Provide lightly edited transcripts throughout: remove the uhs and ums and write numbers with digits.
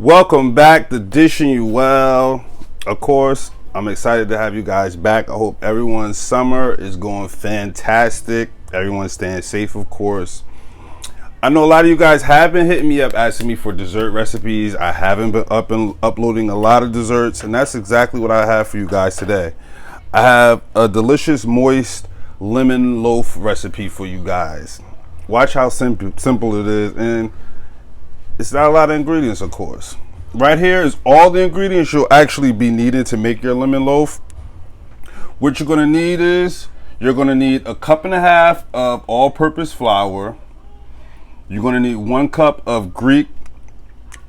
Welcome back to Dishing You Well. Of course, I'm excited to have you guys back. I hope everyone's summer is going fantastic. Everyone's staying safe, of course. I know a lot of you guys have been hitting me up asking me for dessert recipes. I haven't been uploading a lot of desserts, and that's exactly what I have for you guys today. I have a delicious, moist lemon loaf recipe for you guys. Watch how simple it is, and it's not a lot of ingredients, of course. Right here is all the ingredients you'll actually be needing to make your lemon loaf. What you're gonna need is, you're gonna need a cup and a half of all-purpose flour. You're gonna need 1 cup of Greek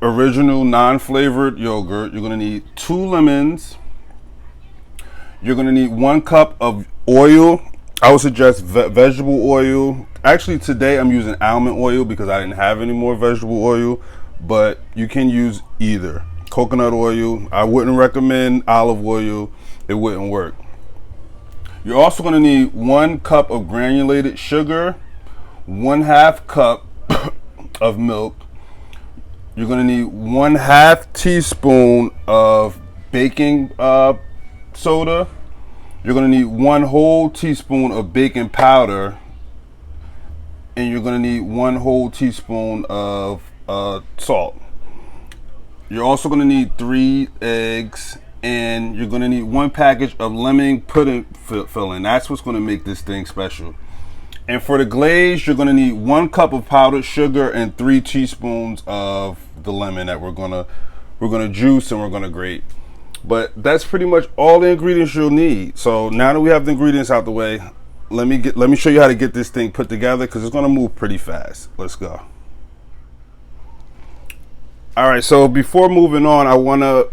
original non-flavored yogurt. You're gonna need 2 lemons. You're gonna need 1 cup of oil. I would suggest vegetable oil. Actually, today I'm using almond oil because I didn't have any more vegetable oil, but you can use either. Coconut oil, I wouldn't recommend olive oil, it wouldn't work. You're also gonna need 1 cup of granulated sugar, 1/2 cup of milk. You're gonna need 1/2 teaspoon of baking soda. You're gonna need 1 whole teaspoon of baking powder, and you're gonna need 1 whole teaspoon of salt. You're also gonna need 3 eggs, and you're gonna need 1 package of lemon pudding filling. That's what's gonna make this thing special. And for the glaze, you're gonna need 1 cup of powdered sugar and 3 teaspoons of the lemon that we're gonna juice and we're gonna grate. But that's pretty much all the ingredients you'll need. So now that we have the ingredients out the way, let me show you how to get this thing put together, because it's gonna move pretty fast. Let's go. All right, so before moving on, I wanna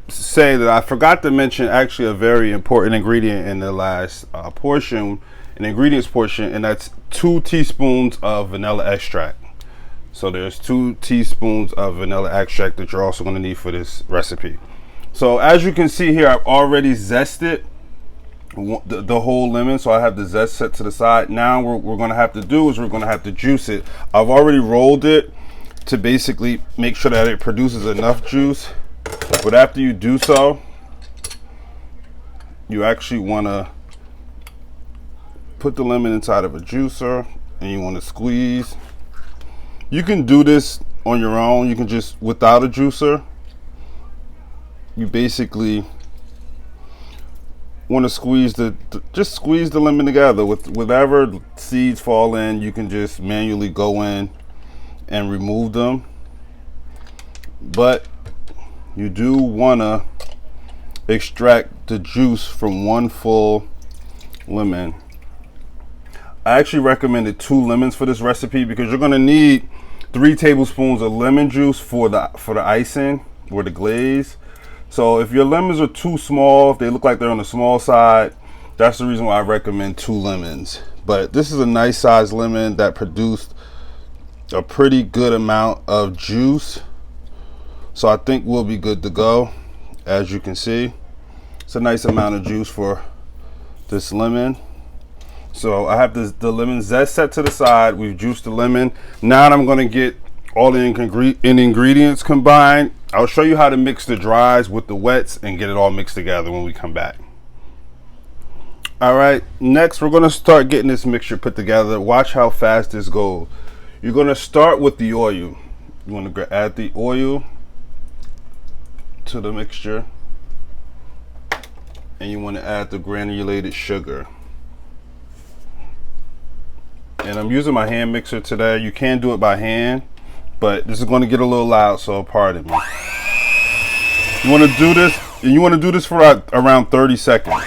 say that I forgot to mention actually a very important ingredient in the last portion, an ingredients portion, and that's 2 teaspoons of vanilla extract. So there's 2 teaspoons of vanilla extract that you're also gonna need for this recipe. So as you can see here, I've already zested the whole lemon, so I have the zest set to the side. Now what we're gonna have to do is we're gonna have to juice it. I've already rolled it to basically make sure that it produces enough juice. But after you do so, you actually wanna put the lemon inside of a juicer, and you wanna squeeze. You can do this on your own. You can just, without a juicer, you basically want to squeeze just squeeze the lemon together. With whatever seeds fall in, you can just manually go in and remove them. But you do want to extract the juice from 1 full lemon. I actually recommended 2 lemons for this recipe because you're going to need 3 tablespoons of lemon juice for the icing or the glaze. So if your lemons are too small, if they look like they're on the small side, that's the reason why I recommend 2 lemons. But this is a nice sized lemon that produced a pretty good amount of juice. So I think we'll be good to go. As you can see, it's a nice amount of juice for this lemon. So I have the lemon zest set to the side. We've juiced the lemon. Now I'm gonna get all the ingredients combined. I'll show you how to mix the dries with the wets and get it all mixed together when we come back. All right, next we're gonna start getting this mixture put together. Watch how fast this goes. You're gonna start with the oil. You wanna add the oil to the mixture, and you wanna add the granulated sugar. And I'm using my hand mixer today. You can do it by hand, but this is going to get a little loud, so pardon me. You want to do this, and you want to do this for around 30 seconds,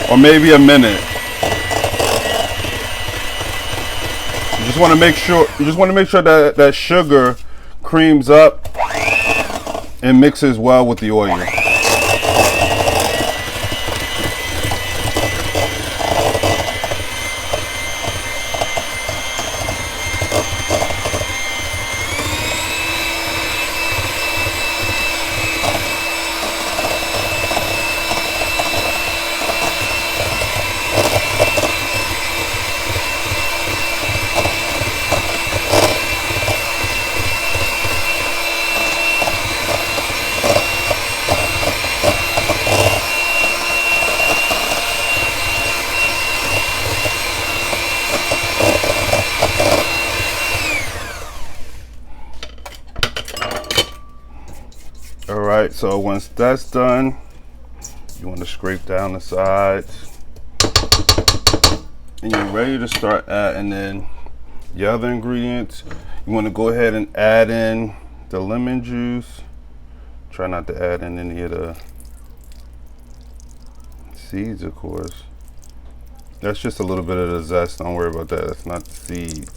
or maybe a minute. You just want to make sure that that sugar creams up and mixes well with the oil. So once that's done, you want to scrape down the sides. And you're ready to start adding in the other ingredients. You want to go ahead and add in the lemon juice. Try not to add in any of the seeds, of course. That's just a little bit of the zest. Don't worry about that. That's not the seeds.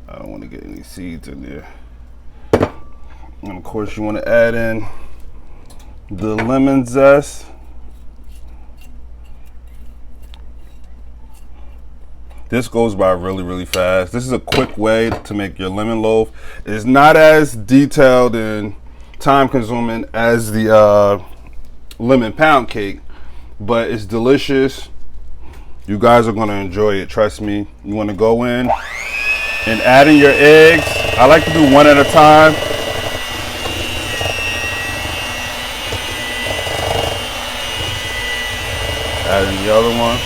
I don't want to get any seeds in there. And of course, you want to add in the lemon zest. This goes by really, really fast. This is a quick way to make your lemon loaf. It's not as detailed and time consuming as the lemon pound cake, but it's delicious. You guys are gonna enjoy it, trust me. You wanna go in and add in your eggs. I like to do one at a time. Add in the other one.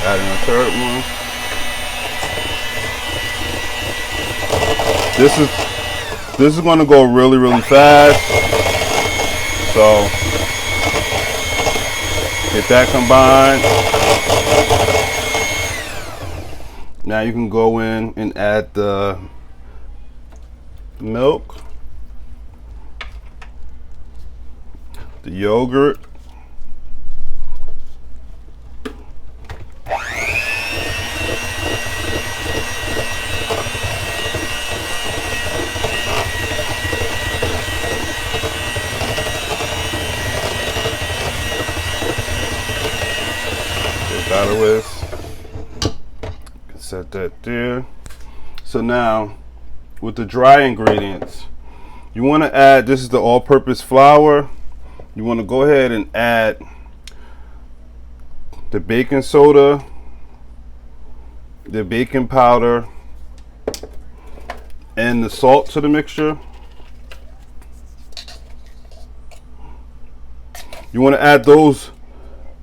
Add in the third one. This is going to go really, really fast. So get that combined. Now you can go in and add the milk, the yogurt, set that there. So now with the dry ingredients, you want to add, this is the all-purpose flour. You want to go ahead and add the baking soda, the baking powder, and the salt to the mixture. You want to add those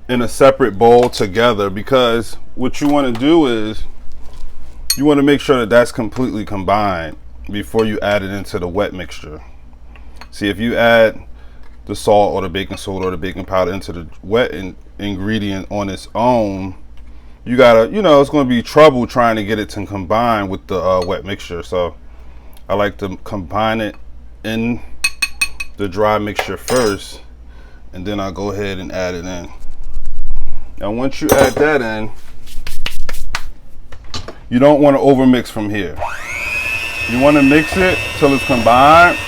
in a separate bowl together, because what you want to do is you want to make sure that that's completely combined before you add it into the wet mixture. See, if you add the salt or the baking soda or the baking powder into the wet ingredient on its own, you gotta, it's going to be trouble trying to get it to combine with the wet mixture. So I like to combine it in the dry mixture first, and then I'll go ahead and add it in. Now once you add that in, you don't want to overmix from here. You want to mix it till it's combined,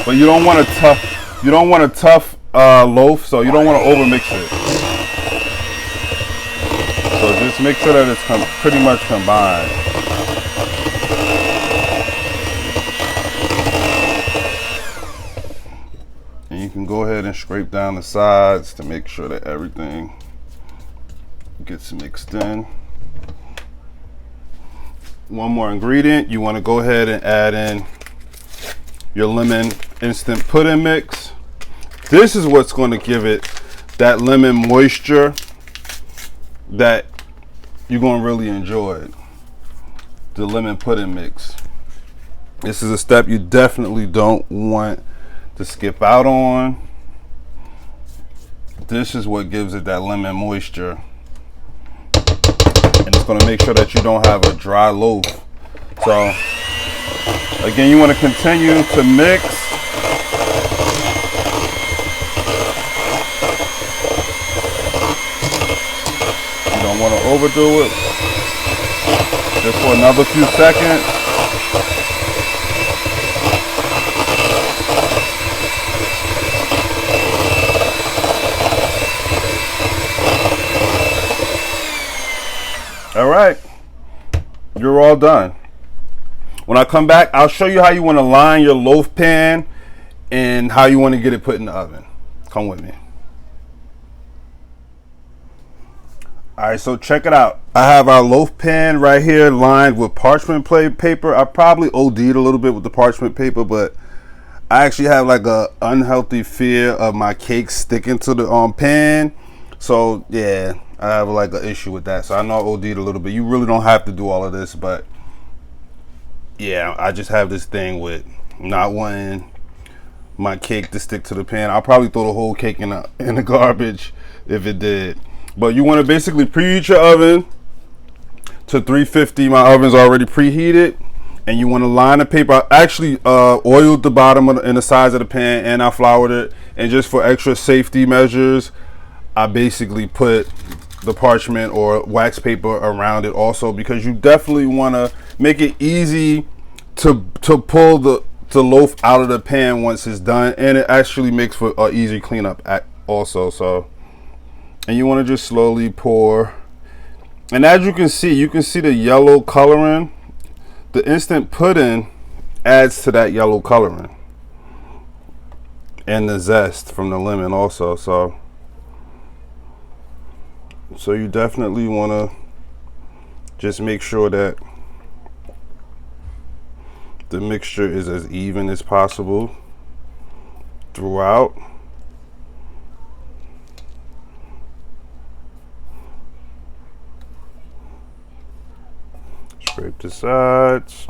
but you don't want a tough loaf, so you don't want to overmix it. So just make sure that it's pretty much combined. And you can go ahead and scrape down the sides to make sure that everything gets mixed in. One more ingredient, you want to go ahead and add in your lemon instant pudding mix. This is what's going to give it that lemon moisture that you're going to really enjoy. The lemon pudding mix. This is a step you definitely don't want to skip out on. This is what gives it that lemon moisture. And it's going to make sure that you don't have a dry loaf. So again, you want to continue to mix. You don't want to overdo it. Just for another few seconds. All right, you're all done. When I come back, I'll show you how you want to line your loaf pan and how you want to get it put in the oven. Come with me. All right, so check it out. I have our loaf pan right here lined with parchment paper. I probably OD'd a little bit with the parchment paper, but I actually have like a unhealthy fear of my cake sticking to the pan. So yeah, I have like an issue with that. So I know I OD'd a little bit. You really don't have to do all of this, but yeah, I just have this thing with not wanting my cake to stick to the pan. I'll probably throw the whole cake in the garbage if it did. But you want to basically preheat your oven to 350. My oven's already preheated, and you want to line the paper. I actually oiled the bottom and the sides of the pan, and I floured it. And just for extra safety measures, I basically put the parchment or wax paper around it also, because you definitely want to make it easy to pull the loaf out of the pan once it's done, and it actually makes for an easy cleanup also. So, and you want to just slowly pour, and as you can see the yellow coloring. The instant pudding adds to that yellow coloring, and the zest from the lemon also. So you definitely want to just make sure that the mixture is as even as possible throughout. Scrape the sides.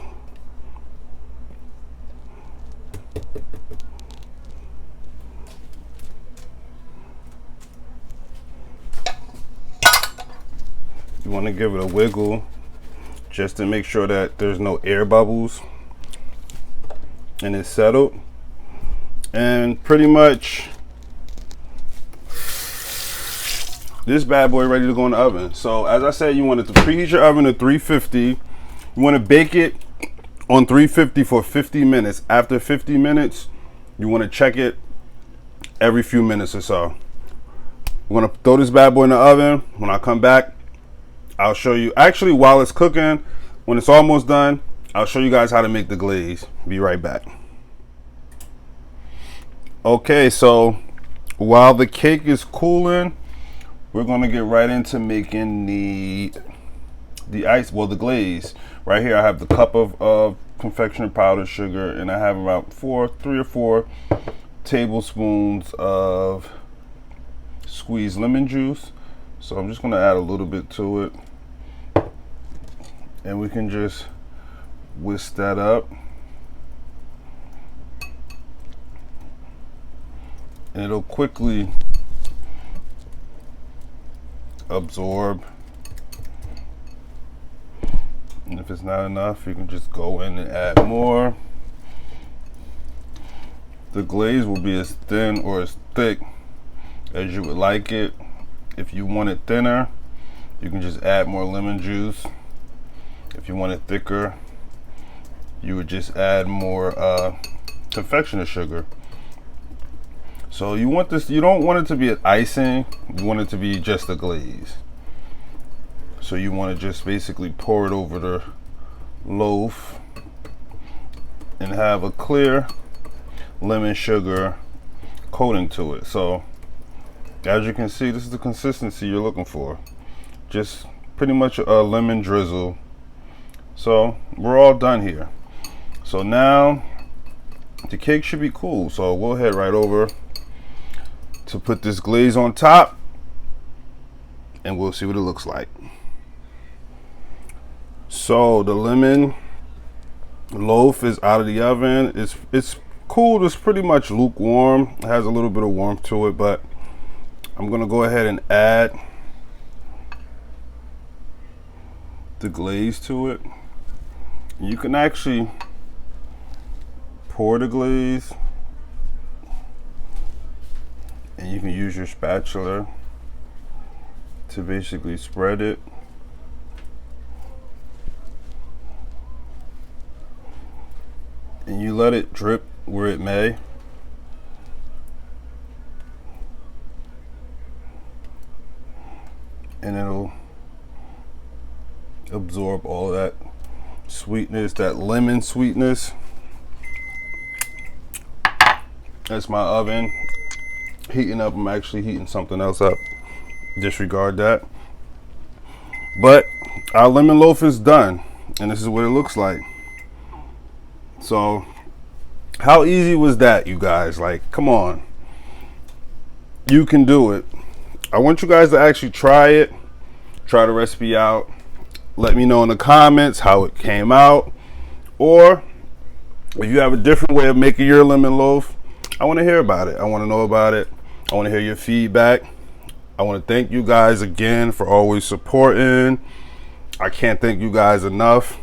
You want to give it a wiggle just to make sure that there's no air bubbles and it's settled. And pretty much this bad boy ready to go in the oven. So as I said, you want to preheat your oven to 350. You want to bake it on 350 for 50 minutes. After 50 minutes, you want to check it every few minutes or so. We're going to throw this bad boy in the oven. When I come back, I'll show you. Actually, while it's cooking, when it's almost done, I'll show you guys how to make the glaze. Be right back. Okay, so while the cake is cooling, we're going to get right into making the glaze. Right here I have the cup of confectioner powder sugar, and I have about 3 or 4 tablespoons of squeezed lemon juice. So I'm just going to add a little bit to it, and we can just whisk that up, and it'll quickly absorb. And if it's not enough, you can just go in and add more. The glaze will be as thin or as thick as you would like it. If you want it thinner, you can just add more lemon juice. If you want it thicker, you would just add more confectioner sugar. So you want this, you don't want it to be an icing, you want it to be just a glaze. So you want to just basically pour it over the loaf and have a clear lemon sugar coating to it. So as you can see, this is the consistency you're looking for. Just pretty much a lemon drizzle. So we're all done here. So now the cake should be cool. So we'll head right over to put this glaze on top, and we'll see what it looks like. So the lemon loaf is out of the oven. It's cool. It's pretty much lukewarm. It has a little bit of warmth to it, but I'm gonna go ahead and add the glaze to it. You can actually pour the glaze, and you can use your spatula to basically spread it. And you let it drip where it may. And it'll absorb all that sweetness, that lemon sweetness. That's my oven heating up. I'm actually heating something else up. Disregard that. But our lemon loaf is done, and this is what it looks like. So how easy was that, you guys? Like, come on, you can do it. I want you guys to actually try it, try the recipe out. Let me know in the comments how it came out, or if you have a different way of making your lemon loaf, I want to hear about it. I want to know about it. I want to hear your feedback. I want to thank you guys again for always supporting. I can't thank you guys enough.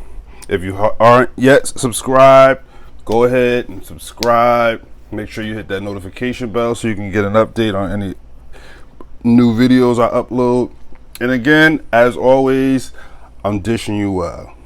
If you aren't yet subscribed, go ahead and subscribe. Make sure you hit that notification bell so you can get an update on any new videos I upload. And again, as always, I'm dishing you well.